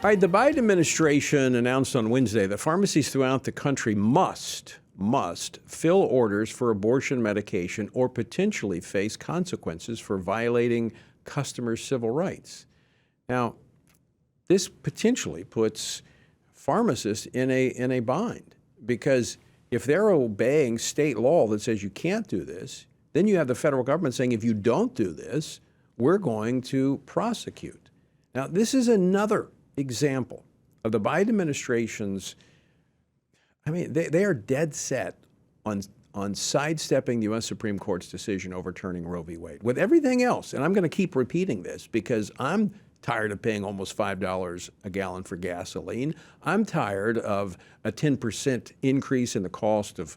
All right, the Biden administration announced on Wednesday that pharmacies throughout the country must fill orders for abortion medication or potentially face consequences for violating customers' civil rights. Now, this potentially puts pharmacists in a bind, because if they're obeying state law that says you can't do this, then you have the federal government saying, if you don't do this, we're going to prosecute. Now, this is another example of the Biden administration's, they are dead set on sidestepping the U.S. Supreme Court's decision overturning Roe v. Wade. With everything else, and I'm going to keep repeating this because I'm tired of paying almost $5 a gallon for gasoline. I'm tired of a 10% increase in the cost of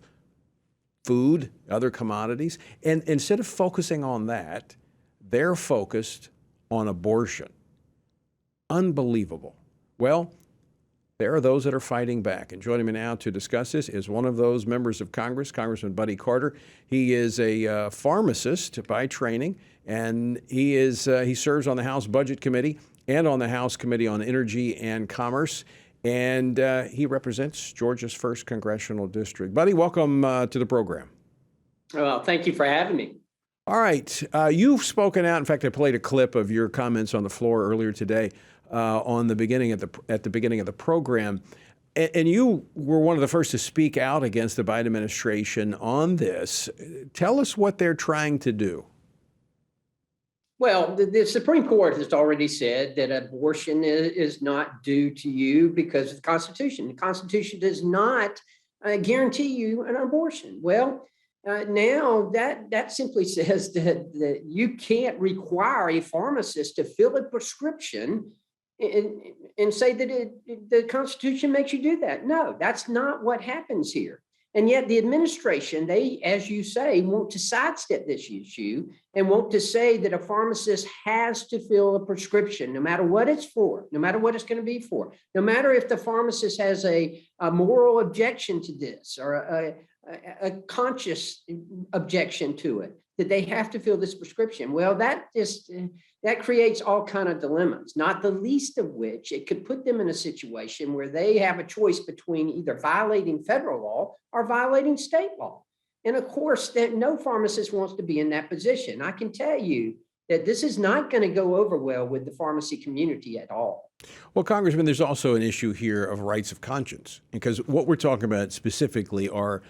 food, other commodities. And instead of focusing on that, they're focused on abortion. Unbelievable. Well, there are those that are fighting back. And joining me now to discuss this is one of those members of Congress, Congressman Buddy Carter. He is a pharmacist by training, and he serves on the House Budget Committee and on the House Committee on Energy and Commerce. And he represents Georgia's 1st Congressional District. Buddy, welcome to the program. Well, thank you for having me. All right. You've spoken out. In fact, I played a clip of your comments on the floor earlier today at the beginning of the program. And you were one of the first to speak out against the Biden administration on this. Tell us what they're trying to do. Well, the Supreme Court has already said that abortion is not due to you because of the Constitution. The Constitution does not guarantee you an abortion. Well, now that simply says that you can't require a pharmacist to fill a prescription and say that the Constitution makes you do that. No, that's not what happens here. And yet the administration, they, as you say, want to sidestep this issue and want to say that a pharmacist has to fill a prescription, no matter what it's for, no matter what it's going to be for, no matter if the pharmacist has a moral objection to this or a conscious objection to it, that they have to fill this prescription. Well, that creates all kind of dilemmas, not the least of which it could put them in a situation where they have a choice between either violating federal law or violating state law. And of course, that no pharmacist wants to be in that position. I can tell you that this is not going to go over well with the pharmacy community at all. Well, Congressman, there's also an issue here of rights of conscience, because what we're talking about specifically are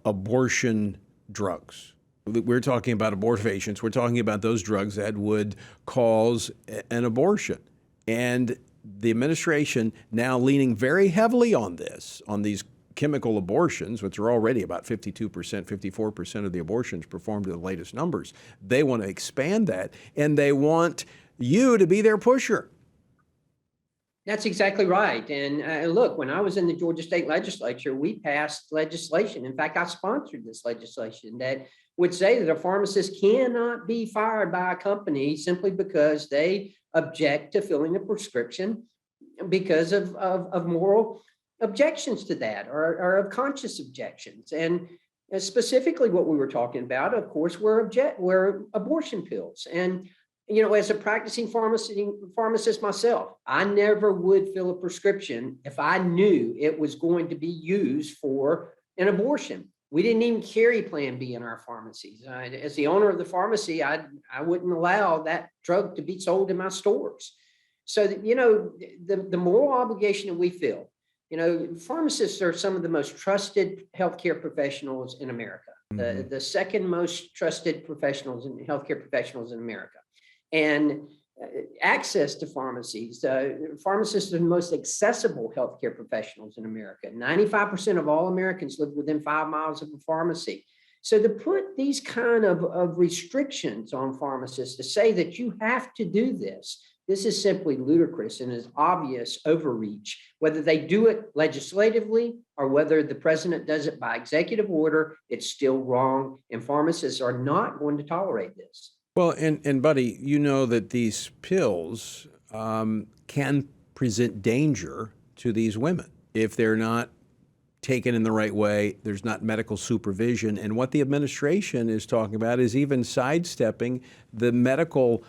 abortion drugs. We're talking about abortifacients. We're talking about those drugs that would cause an abortion. And the administration now leaning very heavily on these chemical abortions, which are already about 52%, 54% of the abortions performed in the latest numbers. They want to expand that, and they want you to be their pusher. That's exactly right. And look, when I was in the Georgia State Legislature, we passed legislation. In fact, I sponsored this legislation that would say that a pharmacist cannot be fired by a company simply because they object to filling a prescription because of moral objections to that or of conscious objections. And specifically what we were talking about, of course, were abortion pills. And you know, as a practicing pharmacist myself, I never would fill a prescription if I knew it was going to be used for an abortion. We didn't even carry Plan B in our pharmacies. As the owner of the pharmacy, I wouldn't allow that drug to be sold in my stores. So, you know, the moral obligation that we feel, you know, pharmacists are some of the most trusted healthcare professionals in America, the second most trusted healthcare professionals in America. And access to pharmacies. Pharmacists are the most accessible healthcare professionals in America. 95% of all Americans live within 5 miles of a pharmacy. So to put these kind of restrictions on pharmacists to say that you have to do this is simply ludicrous and is obvious overreach, whether they do it legislatively or whether the president does it by executive order, it's still wrong. And pharmacists are not going to tolerate this. Well, and Buddy, you know that these pills can present danger to these women if they're not taken in the right way. There's not medical supervision. And what the administration is talking about is even sidestepping the medical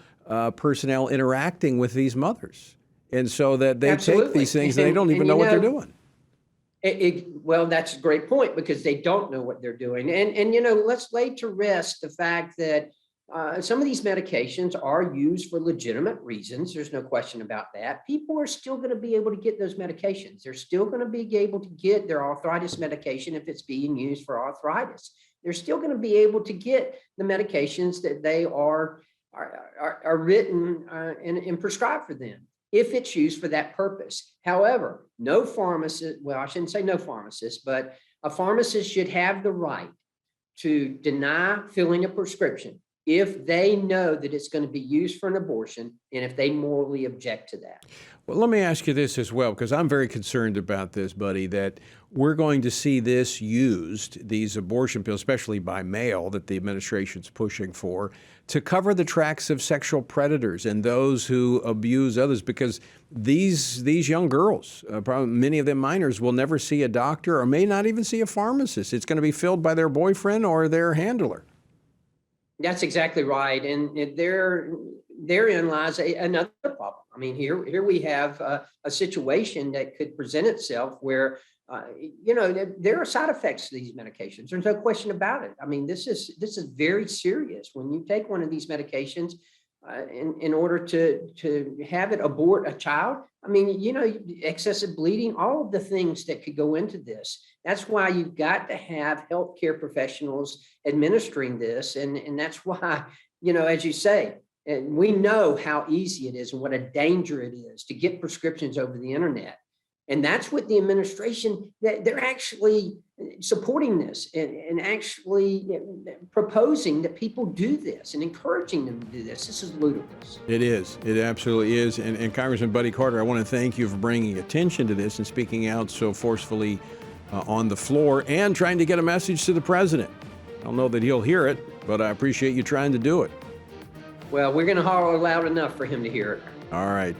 personnel interacting with these mothers. And so that they take Absolutely. these things and they don't even know what they're doing. Well, that's a great point because they don't know what they're doing. And let's lay to rest the fact that some of these medications are used for legitimate reasons. There's no question about that. People are still going to be able to get those medications. They're still going to be able to get their arthritis medication if it's being used for arthritis. They're still going to be able to get the medications that they are written and prescribed for them if it's used for that purpose. However, no pharmacist, well, I shouldn't say no pharmacist, but a pharmacist should have the right to deny filling a prescription if they know that it's going to be used for an abortion and if they morally object to that. Well, let me ask you this as well, because I'm very concerned about this, buddy, that we're going to see this used, these abortion pills, especially by mail that the administration's pushing for, to cover the tracks of sexual predators and those who abuse others, because these young girls, probably many of them minors, will never see a doctor or may not even see a pharmacist. It's going to be filled by their boyfriend or their handler. That's exactly right. And therein lies another problem. I mean, here we have a situation that could present itself where, there are side effects to these medications. There's no question about it. I mean, this is very serious. When you take one of these medications in order to have it abort a child, I mean, excessive bleeding, all of the things that could go into this. That's why you've got to have healthcare professionals administering this. And that's why, as you say, and we know how easy it is and what a danger it is to get prescriptions over the internet. And that's what the administration, they're actually supporting this and actually proposing that people do this and encouraging them to do this. This is ludicrous. It is. It absolutely is. And Congressman Buddy Carter, I want to thank you for bringing attention to this and speaking out so forcefully on the floor and trying to get a message to the president. I don't know that he'll hear it, but I appreciate you trying to do it. Well, we're going to holler loud enough for him to hear it. All right.